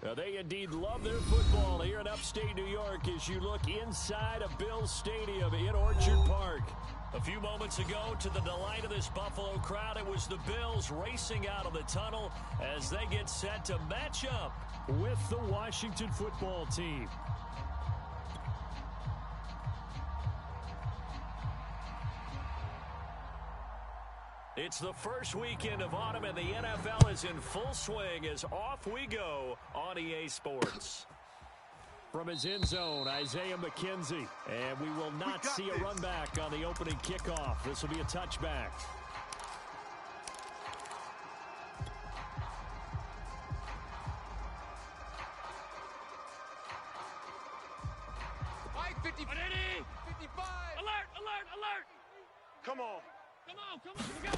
They indeed love their football here in upstate New York as you look inside of Bills Stadium in Orchard Park. A few moments ago, to the delight of this Buffalo crowd, it was the Bills racing out of the tunnel as they get set to match up with the Washington football team. It's the first weekend of autumn, and the NFL is in full swing as off we go on EA Sports. From his end zone, Isaiah McKenzie. And we will not see a run back on the opening kickoff. This will be a touchback. Mike, 55. Alert, alert, alert. Come on. Come on, we go.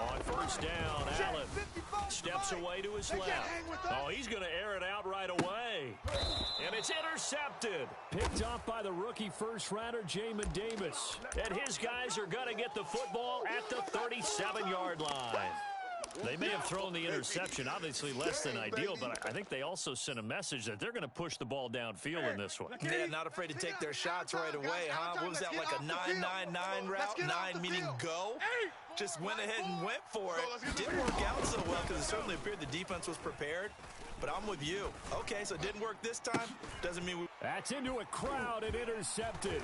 On first down, Allen steps away to his left. Oh, he's going to air it out right away. And it's intercepted. Picked off by the rookie first-rounder, Jamin Davis. And his guys are going to get the football at the 37-yard line. They may have thrown the interception, obviously less than ideal, but I think they also sent a message that they're going to push the ball downfield in this one. Yeah, not afraid to take their shots right away, huh? What was that, like a 9-9-9 route? 9 meaning go? Just went ahead and went for it. Didn't work out so well because it certainly appeared the defense was prepared. But I'm with you. Okay, so it didn't work this time. Doesn't mean we... That's into a crowd and intercepted.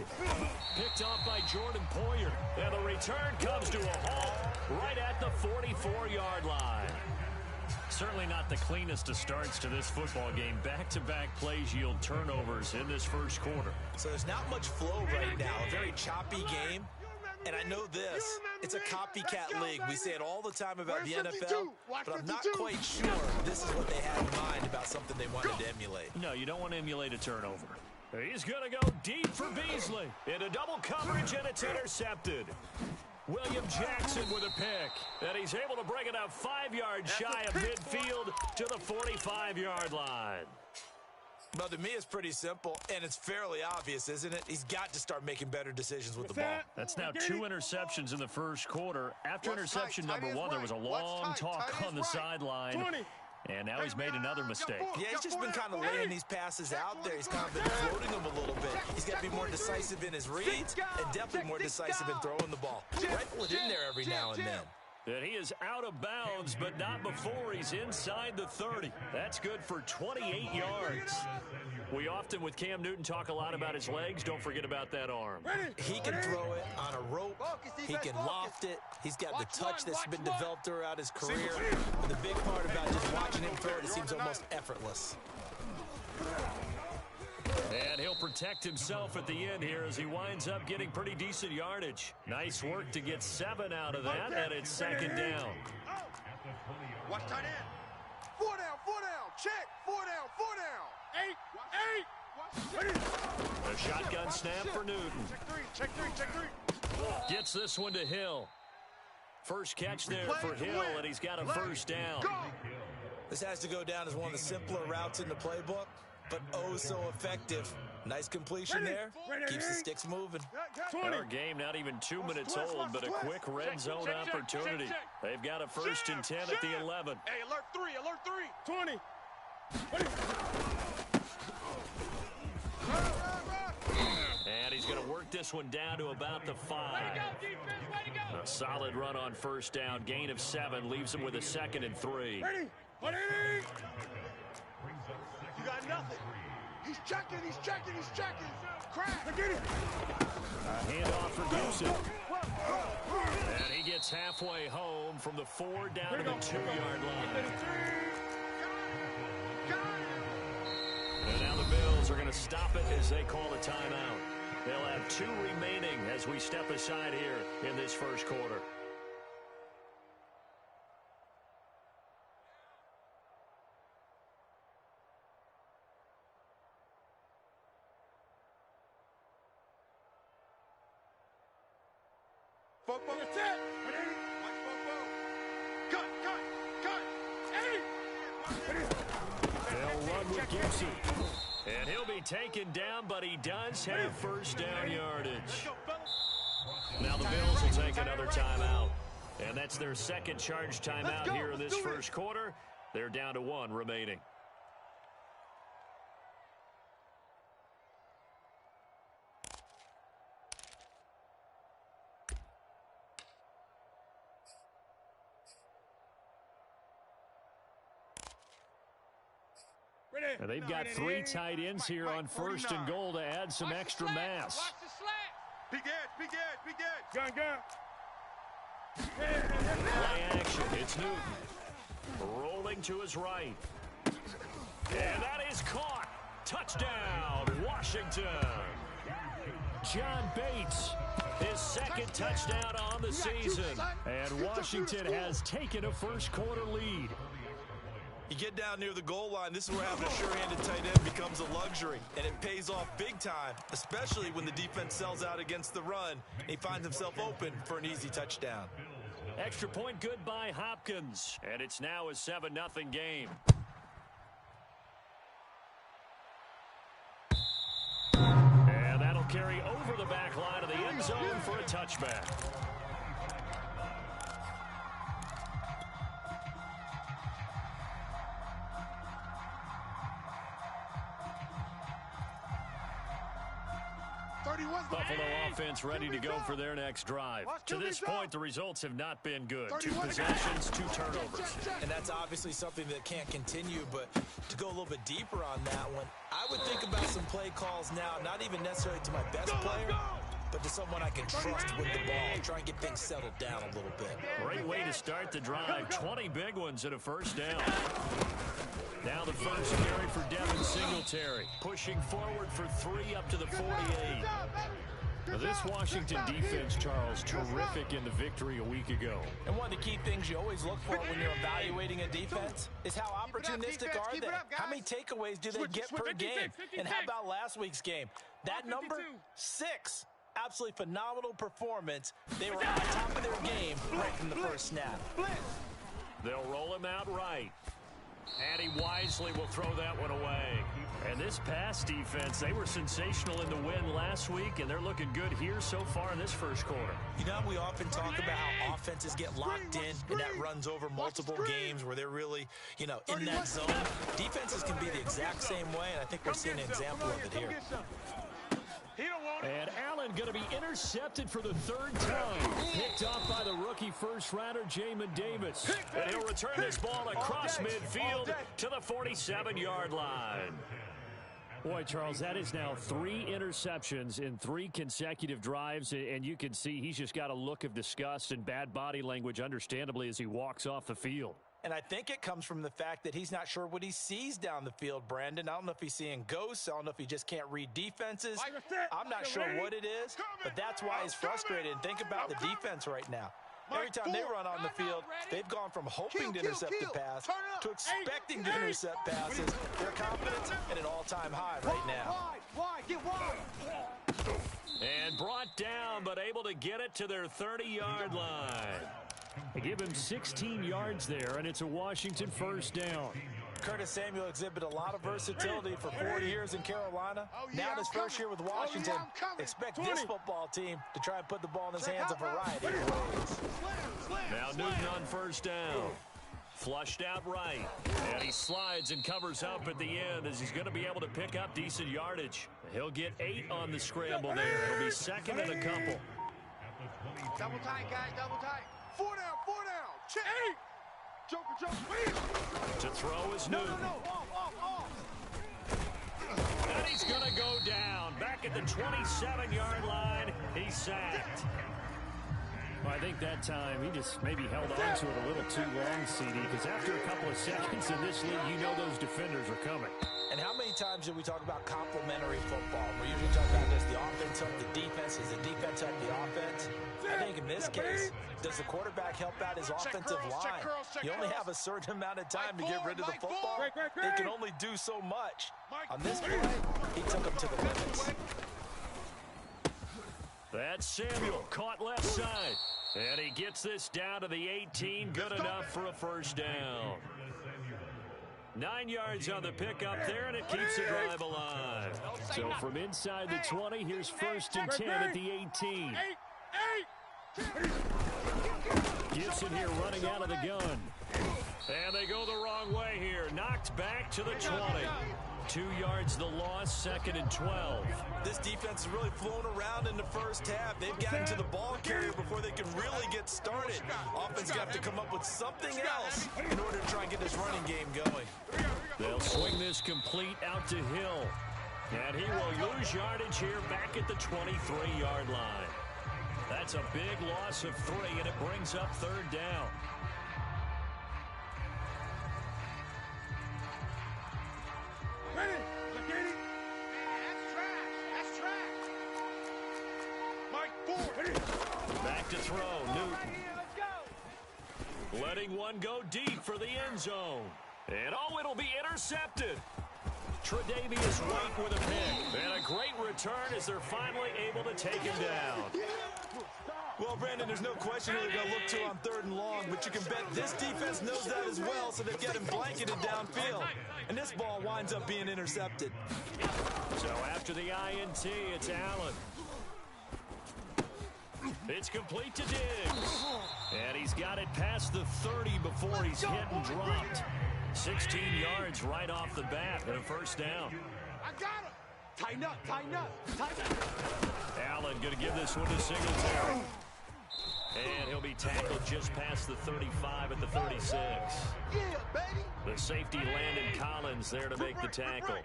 Picked off by Jordan Poyer. And the return comes to a halt right at the 44-yard line. Certainly not the cleanest of starts to this football game. Back-to-back plays yield turnovers in this first quarter. So there's not much flow right now. A very choppy game. And I know this, it's a copycat league. We say it all the time about the NFL, but I'm not quite sure this is what they had in mind about something they wanted to emulate. No, you don't want to emulate a turnover. He's going to go deep for Beasley. Into double coverage, and it's intercepted. William Jackson with a pick. And he's able to bring it up 5 yards shy of midfield to the 45-yard line. Well, to me, it's pretty simple, and it's fairly obvious, isn't it? He's got to start making better decisions with the ball. That's now 2 interceptions in the first quarter. After interception number 1, there was a long talk on the sideline. And now he's made another mistake. Yeah, he's just been kind of laying these passes out there. He's kind of been floating them a little bit. He's got to be more decisive in his reads and definitely more decisive in throwing the ball. Rifle it in there every now and then. And he is out of bounds, but not before he's inside the 30. That's good for 28 yards. We often, with Cam Newton, talk a lot about his legs. Don't forget about that arm. He can throw it on a rope. He can loft it. He's got the touch that's been developed throughout his career. And the big part about just watching him throw it, it seems almost effortless. And he'll protect himself at the end here as he winds up getting pretty decent yardage. Nice work to get 7 out of that, and it's second down. Watch tight end. 4 down, check. 4 down. 8. A shotgun snap for Newton. Check three. Gets this one to Hill. First catch there for Hill, and he's got a first down. This has to go down as one of the simpler routes in the playbook, but oh so effective. Nice completion there. Keeps the sticks moving. Our game not even 2 minutes old, but a quick red zone opportunity. They've got a 1st and 10 at the 11. Hey, alert 3. 20. And he's going to work this one down to about the 5. A solid run on first down. Gain of 7 leaves him with a 2nd and 3. Ready. You got nothing. He's checking. Crack. Get it. A handoff for Gibson. And he gets halfway home from the 4 down to the 2-yard line. And now the Bills are going to stop it as they call a timeout. They'll have 2 remaining as we step aside here in this first quarter. They'll run with Gibson. And he'll be taken down, but he does have first down yardage. Now the Bills will take another timeout. And that's their second charge timeout here in this first quarter. They're down to 1 remaining. And they've got three tight ends here on 1st and goal to add some extra mass. Watch the slant. Big edge. Gun. Play action. It's Newton. Rolling to his right. And that is caught. Touchdown, Washington. John Bates, his second touchdown on the season. And Washington has taken a first-quarter lead. You get down near the goal line, this is where having a sure-handed tight end becomes a luxury, and it pays off big time, especially when the defense sells out against the run, and he finds himself open for an easy touchdown. Extra point good by Hopkins, and it's now a 7-0 game. And that'll carry over the back line of the end zone for a touchback. Buffalo offense ready to go for their next drive. To this point, the results have not been good. 2 possessions, 2 turnovers. And that's obviously something that can't continue, but to go a little bit deeper on that one, I would think about some play calls now, not even necessarily to my best player, but to someone I can trust with the ball, try and get things settled down a little bit. Great way to start the drive. 20 big ones and a first down. Now the first carry for Devin Singletary, pushing forward for 3 up to the 48. Now this Washington defense, Charles, terrific in the victory a week ago. And one of the key things you always look for when you're evaluating a defense is how opportunistic are they? How many takeaways do they get per game? And how about last week's game? That number, 6. Absolutely phenomenal performance. They were on top of their game right from the first snap. They'll roll him out right. And he wisely will throw that one away. And this pass defense, they were sensational in the win last week, and they're looking good here so far in this first quarter. You know, we often talk about how offenses get locked in, and that runs over multiple games where they're really, in that zone. Defenses can be the exact same way, and I think we're seeing an example of it here. And Allen going to be intercepted for the 3rd time. Picked off by the rookie first-rounder, Jamin Davis. And he'll return this ball across midfield to the 47-yard line. Boy, Charles, that is now 3 interceptions in 3 consecutive drives, and you can see he's just got a look of disgust and bad body language, understandably, as he walks off the field. And I think it comes from the fact that he's not sure what he sees down the field, Brandon. I don't know if he's seeing ghosts. I don't know if he just can't read defenses. I'm not sure what it is, but that's why he's frustrated. And think about the defense right now. Every time they run on the field, they've gone from hoping to intercept the pass to expecting to intercept passes. Their confidence at an all-time high right now. And brought down, but able to get it to their 30-yard line. They give him 16 yards there, and it's a Washington first down. Curtis Samuel exhibited a lot of versatility for 4 years in Carolina. Now in his first year with Washington, expect this football team to try and put the ball in his hands a variety of ways. Now Newton on first down. Flushed out right. And he slides and covers up at the end as he's going to be able to pick up decent yardage. He'll get 8 on the scramble there. He'll be second and a couple. Double tight, guys, double tight. 4 down. Check. Joker. To throw is Newton. Off. And he's going to go down. Back at the 27-yard line, he's sacked. Well, I think that time he just maybe held on to it a little too long, CD, because after a couple of seconds in this league, you know those defenders are coming. And how many times do we talk about complementary football? We usually talk about does the offense help the defense, does the defense help the offense? I think in this case, does the quarterback help out his offensive line? You only have a certain amount of time to get rid of the football. They can only do so much. On this play, he took him to the limits. That's Samuel, caught left side. And he gets this down to the 18, good enough for a first down. 9 yards on the pickup there, and it keeps the drive alive. So from inside the 20, here's 1st and 10 at the 18. Gibson here running out of the gun. And they go the wrong way here. Knocked back to the 20. 2 yards the loss, 2nd and 12. This defense has really flown around in the first half. They've gotten to the ball carrier before they can really get started. Offense got to come up with something else in order to try and get this running game going. They'll swing this complete out to Hill. And he will lose yardage here back at the 23-yard line. That's a big loss of 3, and it brings up 3rd down. Ready? Look at it. That's trash. Mike Ford. Back to throw. Newton. Letting one go deep for the end zone. And it'll be intercepted. Tre'Davious White with a pick. And a great return as they're finally able to take him down. Well, Brandon, there's no question who they're going to look to on 3rd and long, but you can bet this defense knows that as well, so they've got him blanketed downfield. And this ball winds up being intercepted. So after the INT, it's Allen. It's complete to Diggs. And he's got it past the 30 before he's hit and dropped. 16 yards right off the bat and a 1st down. I got him. Tighten up. Allen going to give this one to Singletary. And he'll be tackled just past the 35 at the 36. Yeah, baby. The safety Landon Collins there to make the tackle.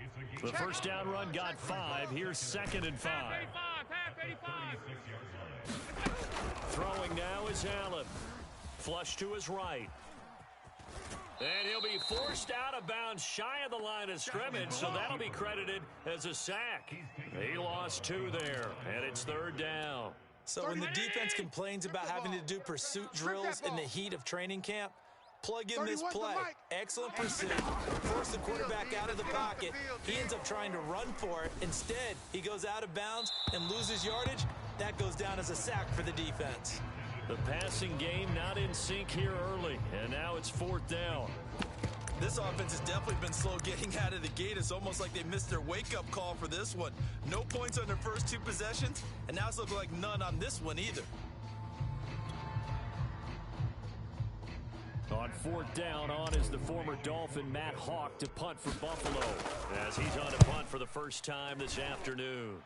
The 1st down run got 5. Here's 2nd and 5. Throwing now is Allen. Flush to his right. And he'll be forced out of bounds shy of the line of scrimmage, so that'll be credited as a sack. He lost 2 there, and it's 3rd down. So when the defense complains about having to do pursuit drills in the heat of training camp, plug in this play. Excellent pursuit. Force the quarterback out of the pocket. He ends up trying to run for it. Instead, he goes out of bounds and loses yardage. That goes down as a sack for the defense. The passing game not in sync here early, and now it's 4th down. This offense has definitely been slow getting out of the gate. It's almost like they missed their wake-up call for this one. No points on their first 2 possessions, and now it's looking like none on this one either. On 4th down, on is the former Dolphin Matt Hawk to punt for Buffalo, as he's on a punt for the first time this afternoon.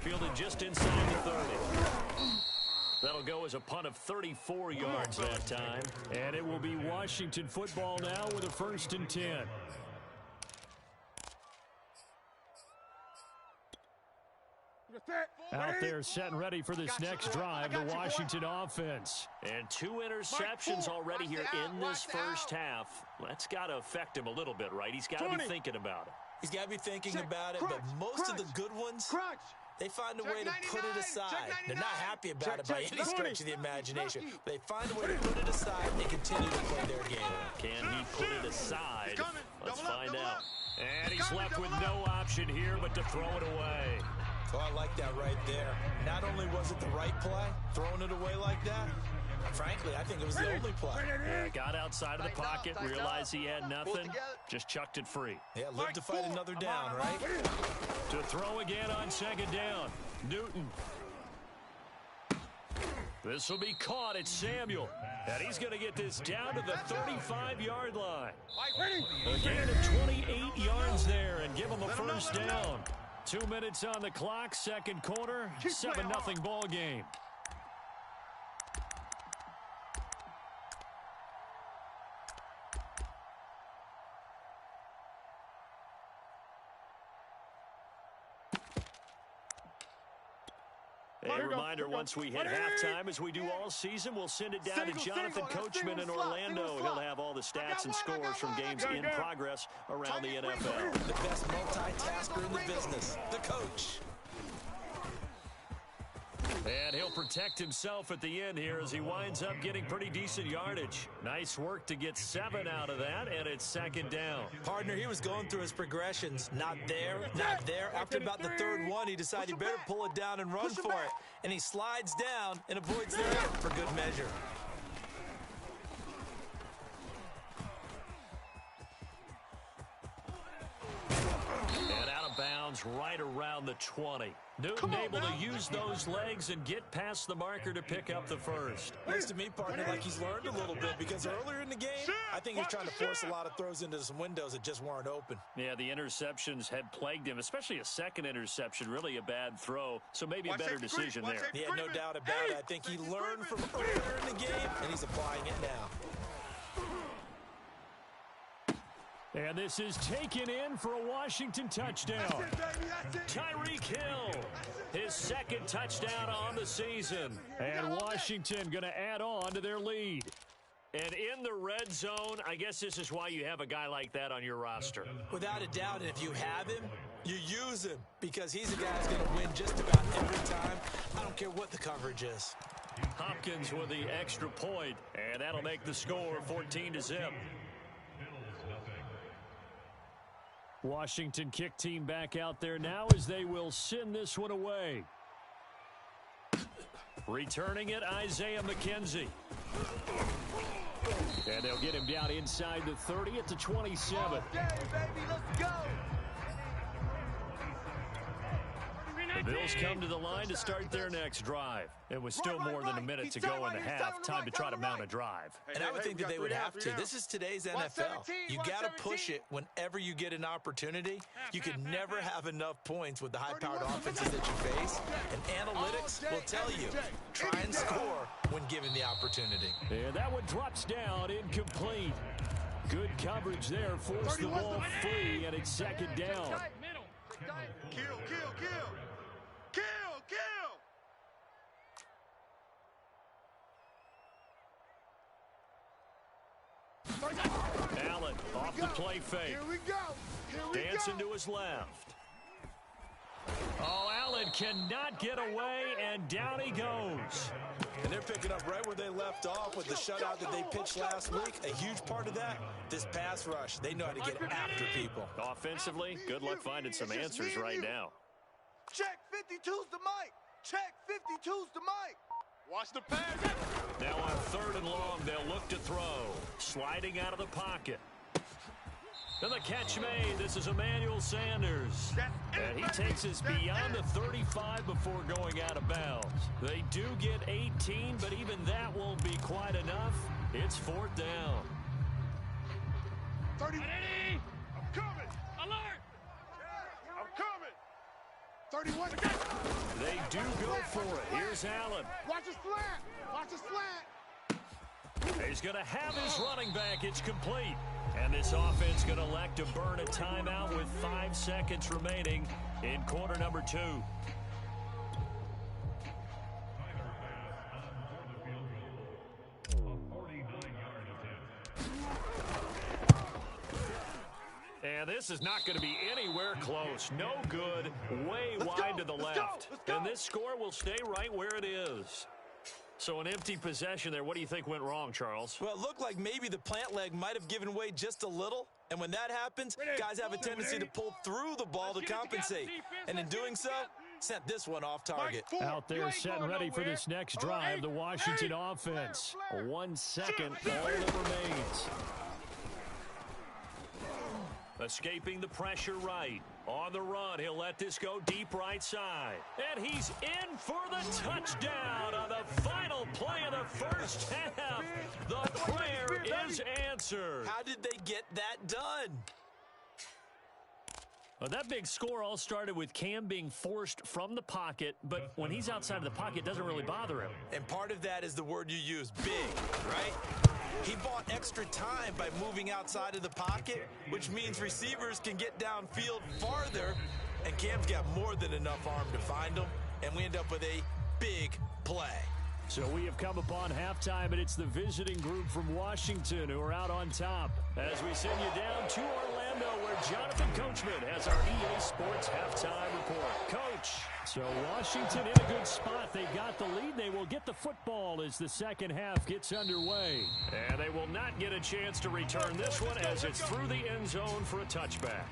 Fielded just inside the 30. That'll go as a punt of 34 yards that time. And it will be Washington football now with a 1st and 10. Out there set and ready for this next drive, the Washington offense. And 2 interceptions already here in this first half. That's got to affect him a little bit, right? He's got to be thinking about it. He's got to be thinking about it, but most of the good ones, they find a way to put it aside. They're not happy about it by any stretch of the imagination. They find a way to put it aside and they continue to play their game. Can he put it aside? Let's find out. And he's left with no option here but to throw it away. Oh, I like that right there. Not only was it the right play, throwing it away like that, frankly, I think it was the only play. Got outside of the pocket, realized he had nothing, just chucked it free. Yeah, live to fight another down, right? To throw again on 2nd down, Newton. This will be caught at Samuel. And he's going to get this down to the 35-yard line. A gain of 28 yards there and give him a 1st down. 2 minutes on the clock, 2nd quarter, 7-0 ball game. A reminder, once we hit halftime, as we do all season, we'll send it down to Jonathan Coachman in Orlando. He'll have all the stats and scores from games in progress around the NFL. The best multitasker in the business, the coach. And he'll protect himself at the end here as he winds up getting pretty decent yardage. Nice work to get 7 out of that, and it's 2nd down. Partner, he was going through his progressions. Not there, not there. After about the 3rd one, he decided he better pull it down and run for it. And he slides down and avoids the hit for good measure. And out of bounds right around the 20. Newton able to use those legs and get past the marker to pick up the 1st. Looks to me, partner, like he's learned a little bit because earlier in the game, I think he was trying to force a lot of throws into some windows that just weren't open. Yeah, the interceptions had plagued him, especially a 2nd interception, really a bad throw, so maybe a better decision there. Yeah, no doubt about it. I think he learned from earlier in the game, and he's applying it now. And this is taken in for a Washington touchdown. That's it, baby. That's it. Tyreek Hill, his second touchdown on the season. And Washington going to add on to their lead. And in the red zone, I guess this is why you have a guy like that on your roster. Without a doubt, and if you have him, you use him because he's a guy who's going to win just about every time. I don't care what the coverage is. Hopkins with the extra point, and that'll make the score 14-0. Washington kick team back out there now as they will send this one away. Returning it, Isaiah McKenzie. And they'll get him down inside the 30 at the 27. Okay, baby, let's go. The Bills come to the line to start their next drive. It was still more than a minute to go in the half. Time to try to mount a drive. And I would think that they would have to. This is today's NFL. You got to push it whenever you get an opportunity. You can never have enough points with the high-powered offenses that you face. And analytics will tell you, try and score when given the opportunity. And that one drops down, incomplete. Good coverage there, forced the ball free, and it's second down. Kill, kill, kill. Kill, kill. Allen off the play fake. Here we go. Here we Dancing go. to his left. Oh, Allen cannot get away, and down he goes. And they're picking up right where they left off with the shutout that they pitched last week. A huge part of that, this pass rush. They know how to get after people. Offensively, good luck finding some answers right now. Check 52's the mic. Check 52's the mic. Watch the pass. Now on 3rd and long, they'll look to throw. Sliding out of the pocket. And the catch made. This is Emmanuel Sanders. And he takes us beyond the 35 before going out of bounds. They do get 18, but even that won't be quite enough. It's 4th down. 30. Ready? I'm coming. Alert! I'm coming. 31. They do go for it. Here's Allen. Watch his slant. Watch his slant. He's going to have his running back. It's complete. And this offense going to elect to burn a timeout with 5 seconds remaining in quarter number 2. And this is not going to be anywhere close. No good. Way wide to the left. And this score will stay right where it is. So an empty possession there. What do you think went wrong, Charles? Well, it looked like maybe the plant leg might have given way just a little. And when that happens, guys have a tendency to pull through the ball to compensate. And in doing so, sent this one off target. Out there set and ready for this next drive, the Washington offense. 1 second, all that remains. Escaping the pressure right. On the run, he'll let this go deep right side. And he's in for the touchdown on the final play of the first half. The prayer is answered. How did they get that done? Well, that big score all started with Cam being forced from the pocket, but when he's outside of the pocket, it doesn't really bother him. And part of that is the word you use, big, right? He bought extra time by moving outside of the pocket, which means receivers can get downfield farther, and Cam's got more than enough arm to find them, and we end up with a big play. So we have come upon halftime, and it's the visiting group from Washington who are out on top. As we send you down to Orlando, where Jonathan Coachman has our EA Sports halftime report. Coach, so Washington in a good spot. They got the lead. They will get the football as the second half gets underway. And they will not get a chance to return this one as it's through the end zone for a touchback.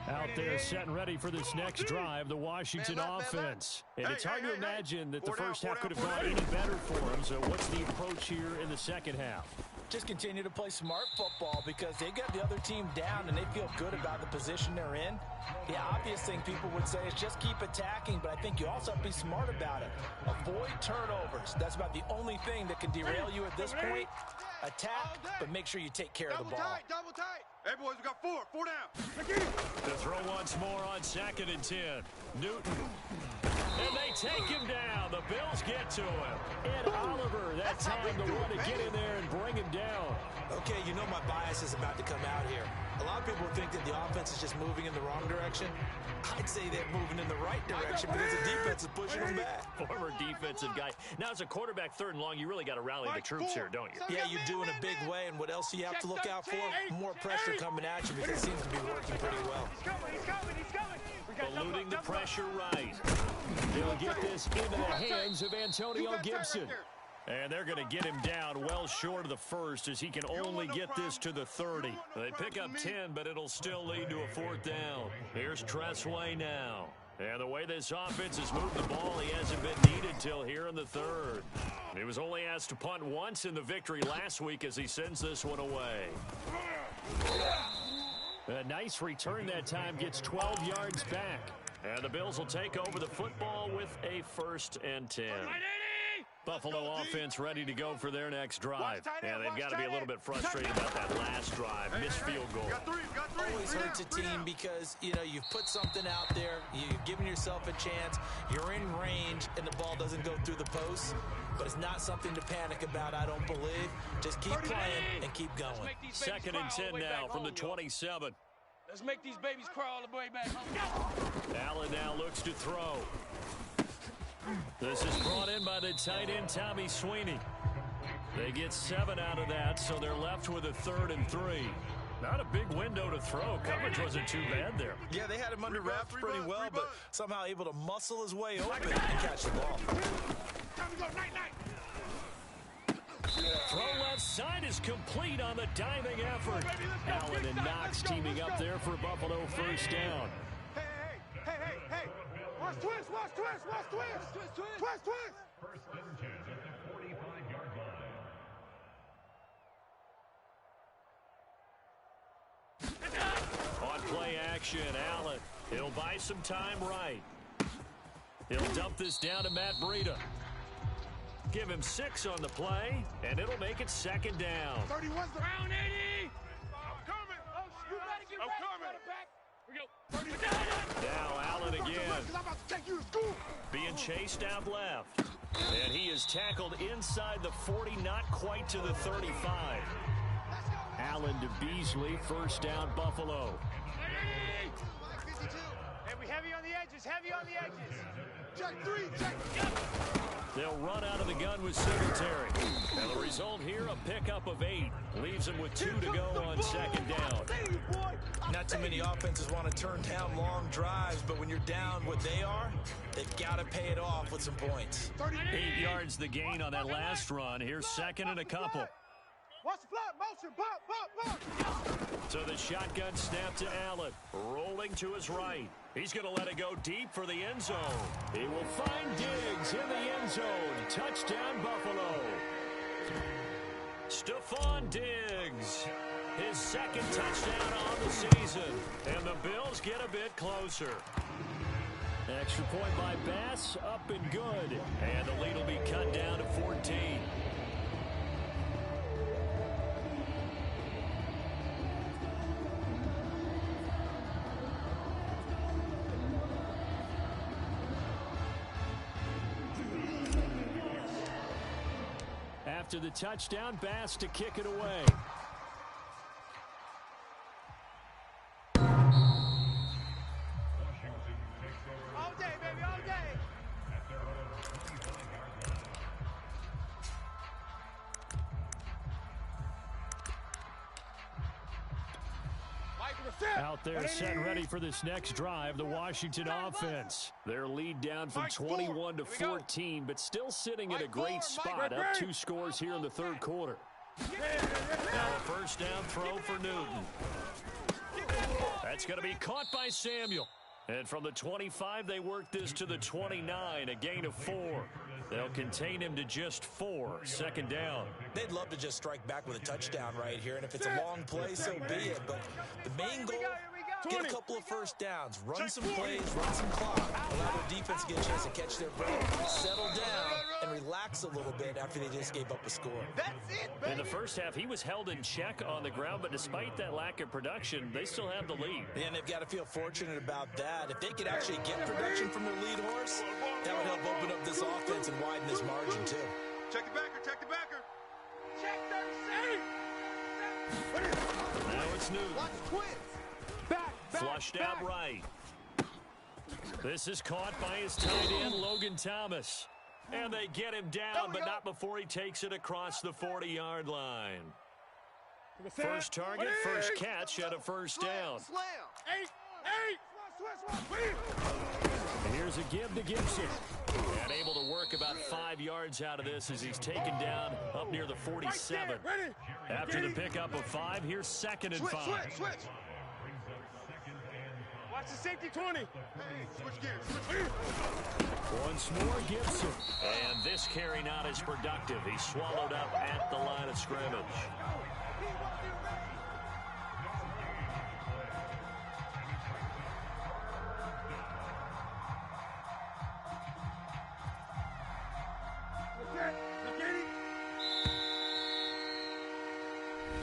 Out there set and ready for this next drive, the Washington offense. And it's hard to imagine that the first half could have gone any better for them. So what's the approach here in the second half? Just continue to play smart football because they got the other team down and they feel good about the position they're in. The obvious thing people would say is just keep attacking, but I think you also have to be smart about it. Avoid turnovers. That's about the only thing that can derail you at this point. Attack, but make sure you take care of the ball. Double tight. Hey, boys, we got 4 down. The throw once more on 2nd and 10. Newton And they take him down. The Bills get to him. Ed Oliver, that time the one to get in there and bring him down. Okay, you know my bias is about to come out here. A lot of people think that the offense is just moving in the wrong direction. I'd say they're moving in the right direction because the defense is pushing them back. Former defensive guy. Now, as a quarterback, 3rd and long, you really got to rally the troops here, don't you? Yeah, you do in a big way, and what else do you have to look out for? More pressure coming at you because it seems to be working pretty well. He's coming. Eluding the pressure right. They'll get this into the hands of Antonio Gibson. And they're going to get him down well short of the first as he can only get this to the 30. They pick up 10, but it'll still lead to a 4th down. Here's Tressway now. And the way this offense has moved the ball, he hasn't been needed till here in the 3rd. He was only asked to punt once in the victory last week as he sends this one away. A nice return that time, gets 12 yards back. And the Bills will take over the football with a 1st and 10. Buffalo offense ready to go for their next drive. Yeah, they've got to be a little bit frustrated about that last drive. Missed field goal. Always hurts a team because, you know, you've put something out there. You've given yourself a chance. You're in range, and the ball doesn't go through the post. But it's not something to panic about, I don't believe. Just keep playing and keep going. 2nd and 10 now from the 27. Let's make these babies crawl all the way back home. Allen now looks to throw. This is brought in by the tight end, Tommy Sweeney. They get 7 out of that, so they're left with a 3rd and 3. Not a big window to throw. Coverage wasn't too bad there. Yeah, they had him under wraps pretty well, but somehow able to muscle his way open and catch the ball. Time to go, night. Throw left side is complete on the diving effort. Allen and Knox teaming up there for Buffalo 1st down. Hey. Watch twist. First and 10 at the 45-yard line. On play action, Allen. He'll buy some time right. He'll dump this down to Matt Breida. Give him 6 on the play, and it'll make it 2nd down. 31's the Round 80. I'm coming. You better get ready, quarterback. We go. Now Allen again. I'm about to take you to school. Being chased out left. And he is tackled inside the 40, not quite to the 35. Allen to Beasley, 1st down Buffalo. Hey, we heavy on the edges. Check 3. They'll run out of the gun with Singletary. And the result here, a pickup of 8. Leaves them with 2 to go on 2nd down. Not too many offenses want to turn down long drives, but when you're down what they are, they've got to pay it off with some points. 8 yards the gain on that last run. Here's 2nd and a couple. Watch the flat motion. Pop. So the shotgun snap to Allen. Rolling to his right. He's going to let it go deep for the end zone. He will find Diggs in the end zone. Touchdown, Buffalo. Stephon Diggs. His 2nd touchdown on the season. And the Bills get a bit closer. Extra point by Bass, up and good. And the lead will be cut down to 14. After the touchdown, Bass to kick it away. All day, baby, all day. Out there set ready for this next drive, the Washington offense. Their lead down from 21 to 14, but still sitting in a great spot, up 2 scores here in the 3rd quarter. Now a 1st down throw for Newton. That's going to be caught by Samuel. And from the 25, they work this to the 29, a gain of 4. They'll contain him to just 4, 2nd down. They'd love to just strike back with a touchdown right here, and if it's a long play, so be it. But the main goal, get a couple of first downs, run some plays, run some clock, allow their defense to get a chance to catch their breath, settle down, and relax a little bit after they just gave up a score. That's it, baby. In the first half, he was held in check on the ground, but despite that lack of production, they still have the lead. And they've got to feel fortunate about that. If they could actually get production from their lead horse, that would help open up this offense and widen this margin, too. Check the backer, check the backer. Check 36. Now it's Newton. Watch twins. Back, Flushed out right. This is caught by his tight end, Logan Thomas. And they get him down, but not before he takes it across the 40-yard line. First target, first catch, and a first down. Slam. Eight. And here's a give to Gibson. And able to work about 5 yards out of this as he's taken down up near the 47. After the pickup of 5, here's 2nd and 5. Switch. Watch the safety 20. Hey, switch gears. Once more, Gibson. And this carry not as productive. He's swallowed up at the line of scrimmage.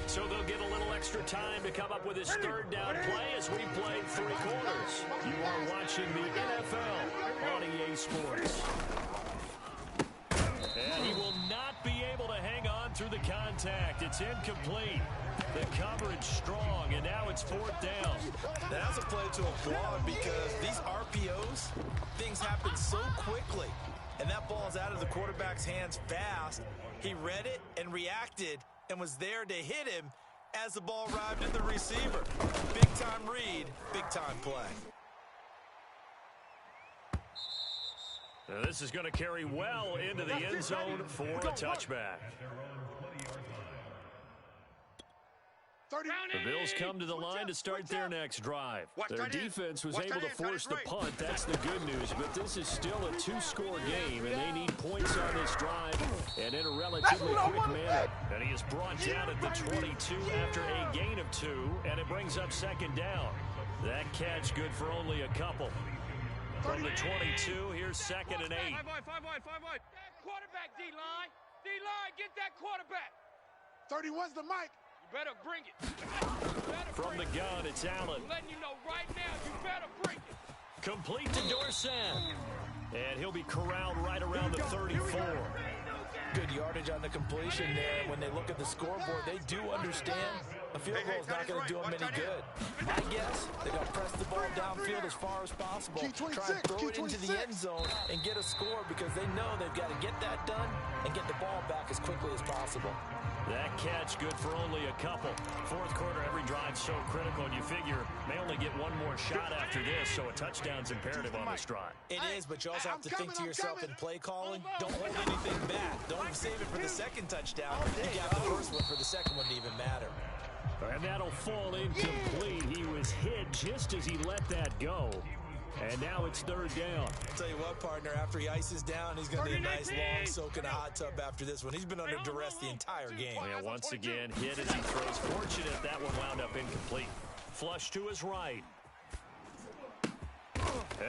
So they'll get a little extra time to come up with his third down play as we played 3 quarters. You are watching the NFL on EA Sports. And he will not be able to hang on through the contact. It's incomplete. The coverage strong, and now it's 4th down. That's a play to applaud because these RPOs, things happen so quickly. And that ball's out of the quarterback's hands fast. He read it and reacted and was there to hit him as the ball arrived at the receiver. Big-time read, big-time play. Now this is going to carry well into the end zone for a touchback. The Bills come to the line to start their next drive. Their defense was able to force the punt. That's the good news. But this is still a 2-score game, and they need points on this drive and in a relatively quick manner. And he is brought down at the 22 after a gain of 2, and it brings up 2nd down. That catch good for only a couple. From the 22, here's 2nd and 8. 5 wide. Quarterback, D-line. D-line, get that quarterback. 31's the mic. Better bring it. From the gun, it's Allen. I'm letting you know right now, you better bring it. Complete to Dorsett. And he'll be corralled right around the 34. Good yardage on the completion there. When they look at the scoreboard, they do understand a field goal is not going to do them any good. I guess they're going to press the ball downfield as far as possible, try and throw it into the end zone and get a score because they know they've got to get that done and get the ball back as quickly as possible. That catch good for only a couple. 4th quarter, every drive so critical, and you figure may only get one more shot after this, so a touchdown's imperative on this drive. It is, but you also have to think to yourself in play calling, don't hold anything back. Don't save it for the 2nd touchdown. You got the first one for the 2nd one to even matter. And that'll fall incomplete. He was hit just as he let that go. And now it's 3rd down. I'll tell you what, partner, after he ices down, he's going to need a nice long soak in a hot tub after this one. He's been under duress the entire game. And once again, hit as he throws. Fortunate that one wound up incomplete. Flush to his right.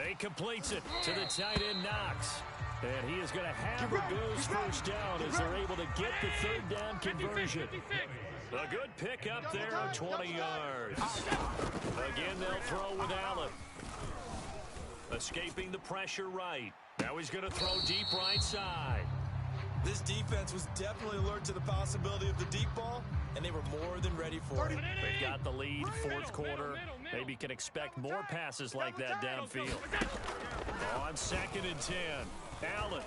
He completes it to the tight end, Knox. And he is going to have the Bills first down as they're able to get the 3rd down conversion. A good pickup there of 20 yards. Again, they'll throw with Allen. Escaping the pressure right. Now he's going to throw deep right side. This defense was definitely alert to the possibility of the deep ball, and they were more than ready for it. They've got the lead, 4th quarter. Maybe can expect more passes like that downfield. On 2nd and 10, Allen.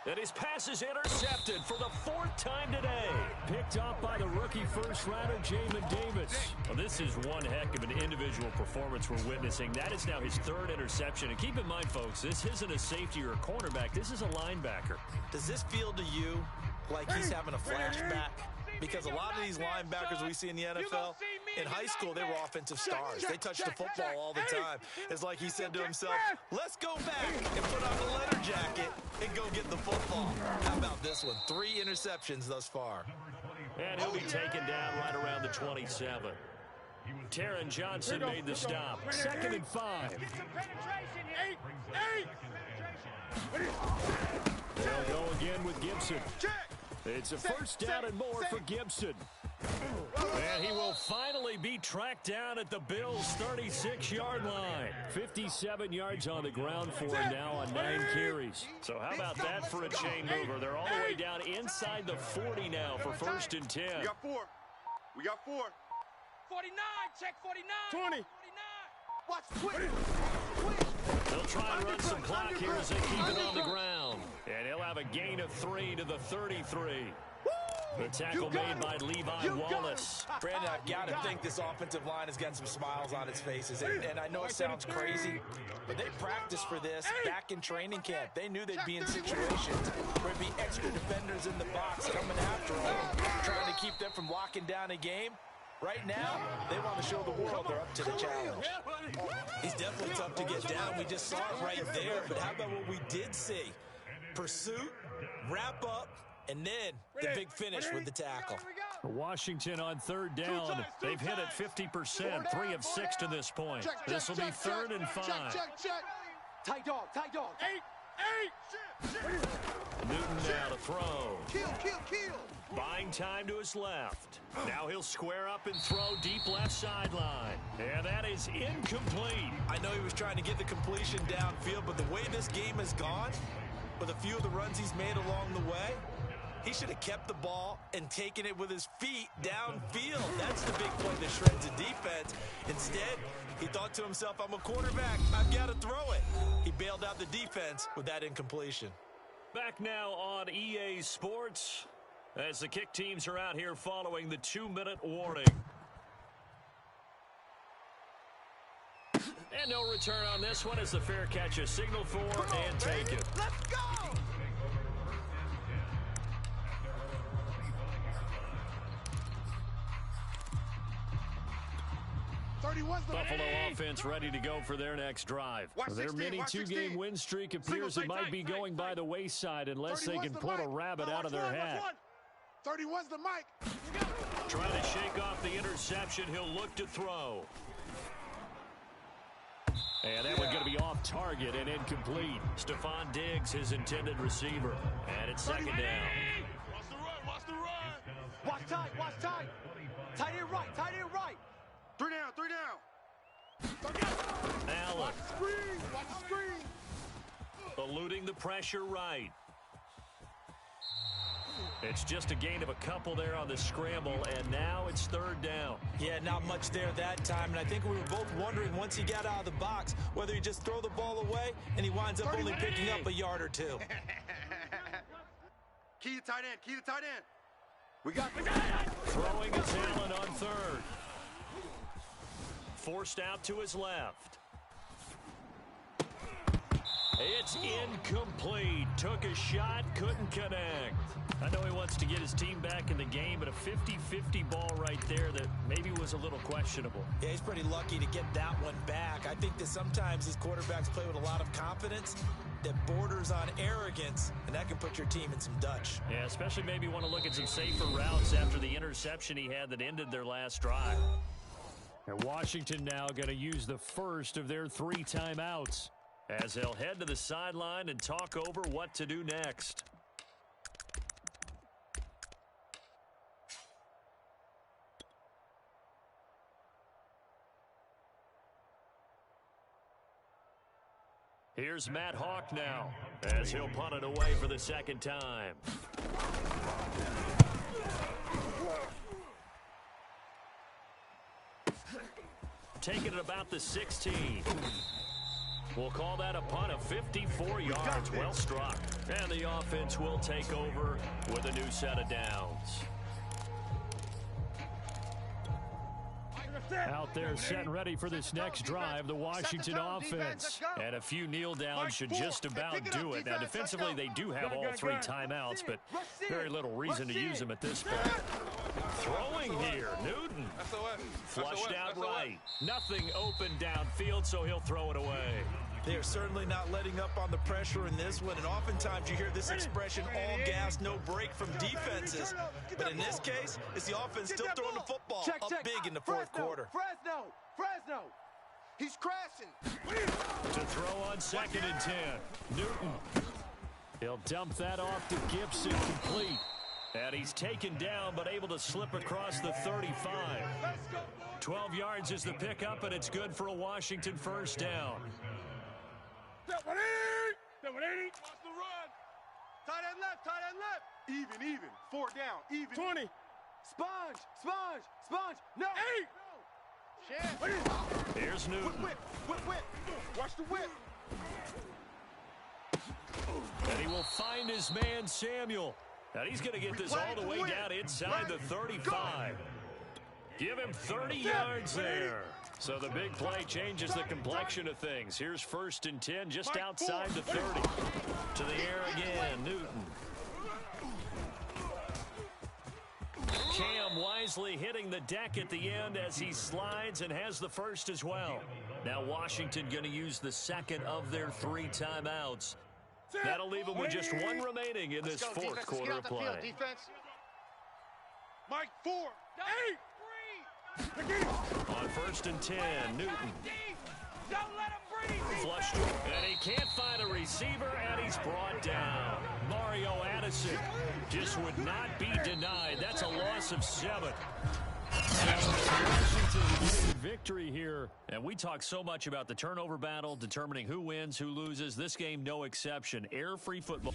And his pass is intercepted for the 4th time today. Picked off by the rookie first-rounder, Jamin Davis. Well, this is one heck of an individual performance we're witnessing. That is now his 3rd interception. And keep in mind, folks, this isn't a safety or a cornerback. This is a linebacker. Does this feel to you like he's having a flashback? Because a lot of these linebackers we see in the NFL, in high school, they were offensive stars. They touched the football all the time. It's like he said to himself, let's go back and put on the letter jacket and go get the football. How about this one? 3 interceptions thus far. And he'll be taken down right around the 27. Taron Johnson made the stop. 2nd and 5. Get some penetration here. 8. They'll go again with Gibson. It's a first down and more for Gibson. And he will finally be tracked down at the Bills' 36-yard line. 57 yards on the ground for him now on 9 carries. So how about that for a chain mover? They're all the way down inside the 40 now for 1st and 10. We got 4. We got 4. 49, check 49. 20. 49. Watch, quick. They'll try and run some clock here as they keep it on the ground. And he'll have a gain of 3 to the 33. The tackle made by Levi Wallace. Brandon, I've got to think this offensive line has got some smiles on its faces. And I know it sounds crazy, but they practiced for this back in training camp. They knew they'd be in situations where there'd be extra defenders in the box coming after them, trying to keep them from locking down a game. Right now, they want to show the world they're up to the challenge. He's definitely tough to get down. We just saw it right there. But how about what we did see? Pursuit, wrap up, and then the big finish with the tackle. Washington on 3rd down. They've hit it 50%, 3 of 6 to this point. This will be 3rd and 5. Tight dog. 8. Newton now to throw. Kill. Buying time to his left. Now he'll square up and throw deep left sideline. And that is incomplete. I know he was trying to get the completion downfield, but the way this game has gone, with a few of the runs he's made along the way, he should have kept the ball and taken it with his feet downfield. That's the big play that shreds the defense. Instead, he thought to himself, I'm a quarterback. I've got to throw it. He bailed out the defense with that incompletion. Back now on EA Sports as the kick teams are out here following the 2-minute warning. And no return on this one as the fair catch is signaled for and taken. Let's go. Buffalo offense ready to go for their next drive. Their mini 2-game win streak appears it might be going by the wayside unless they can pull a rabbit out of their hat. 31's the mic. Trying to shake off the interception. He'll look to throw. And that one's going to be off target and incomplete. Stephon Diggs, his intended receiver. And it's 2nd down. Watch the run. Watch tight. Tight end right. 3 down. Allen. Watch the screen. Eluding the pressure right. It's just a gain of a couple there on the scramble, and now it's 3rd down. Yeah, not much there that time, and I think we were both wondering once he got out of the box whether he just throw the ball away and he winds up only picking up a yard or 2. Key to tight end. We got Throwing is Allen on 3rd. Forced out to his left. It's incomplete. Took a shot, couldn't connect. I know he wants to get his team back in the game, but a 50-50 ball right there that maybe was a little questionable. Yeah, he's pretty lucky to get that one back. I think that sometimes these quarterbacks play with a lot of confidence that borders on arrogance, and that can put your team in some Dutch. Yeah, especially maybe want to look at some safer routes after the interception he had that ended their last drive. And Washington now going to use the first of their 3 timeouts as they'll head to the sideline and talk over what to do next. Here's Matt Hawk now as he'll punt it away for the 2nd time. Taking it about the 16. We'll call that a punt of 54 yards. Well struck. And the offense will take over with a new set of downs. Out there set and ready for this next drive, the Washington offense. And a few kneel downs should just about do it. Now, defensively, they do have all 3 timeouts, but very little reason to use them at this point. Throwing here, Newton. Flushed out right. Nothing open downfield, so he'll throw it away. They are certainly not letting up on the pressure in this one, and oftentimes you hear this expression, all gas, no break from defenses. But in this case, it's the offense still throwing the football up big in the fourth quarter. Fresno. He's crashing. To throw on 2nd and 10. Newton. He'll dump that off to Gibson, complete. And he's taken down, but able to slip across the 35. 12 yards is the pickup, and it's good for a Washington first down. Watch the run. Tight end left. Even. 4 down. Even. 20. Sponge. No. 8. Here's Newton. Whip. Watch the whip. And he will find his man, Samuel. And he's going to get this all the way down inside the 35. Give him 30 yards there. So the big play changes the complexion of things. Here's 1st and 10 just outside the 30. To the air again, Newton. Cam wisely hitting the deck at the end as he slides and has the first as well. Now Washington going to use the second of their 3 timeouts. That'll leave them with just 1 remaining in this fourth quarter of play. Mike, 4. 8. On 1st and 10, Newton. Don't let him breathe. Flushed, and he can't find a receiver, and he's brought down. Mario Addison just would not be denied. That's a loss of 7. Washington victory here, and we talk so much about the turnover battle, determining who wins, who loses. This game, no exception. Air-free football.